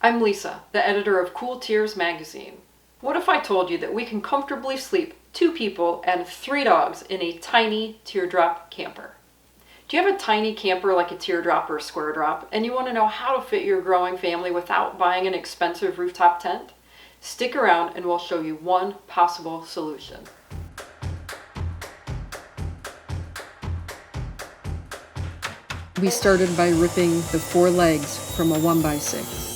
I'm Lisa, the editor of Cool Tears magazine. What if I told you that we can comfortably sleep 2 people and 3 dogs in a tiny teardrop camper? Do you have a tiny camper like a teardrop or a squaredrop, and you want to know how to fit your growing family without buying an expensive rooftop tent? Stick around and we'll show you one possible solution. We started by ripping the 4 legs from a 1x6.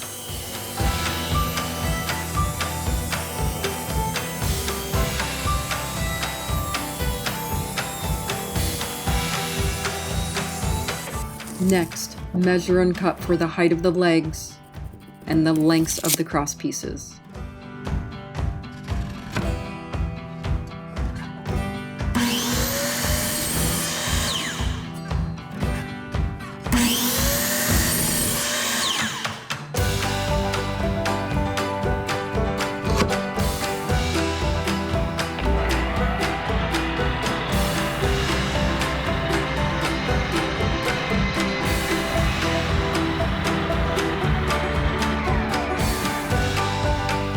Next, measure and cut for the height of the legs and the lengths of the cross pieces.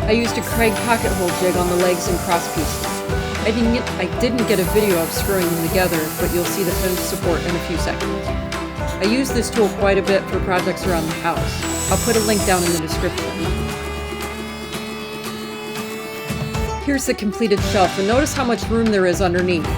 I used a Craig pocket hole jig on the legs and cross pieces. I didn't get a video of screwing them together, but you'll see the finished support in a few seconds. I use this tool quite a bit for projects around the house. I'll put a link down in the description. Here's the completed shelf, and notice how much room there is underneath.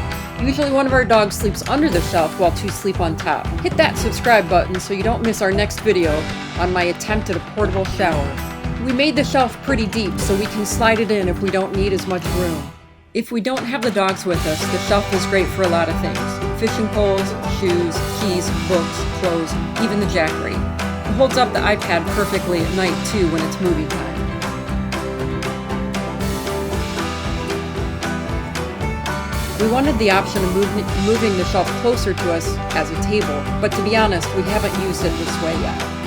Usually one of our dogs sleeps under the shelf while 2 sleep on top. Hit that subscribe button so you don't miss our next video on my attempt at a portable shower. We made the shelf pretty deep so we can slide it in if we don't need as much room. If we don't have the dogs with us, the shelf is great for a lot of things. Fishing poles, shoes, keys, books, clothes, even the jackery. It holds up the iPad perfectly at night too when it's movie time. We wanted the option of moving the shelf closer to us as a table, but to be honest, we haven't used it this way yet.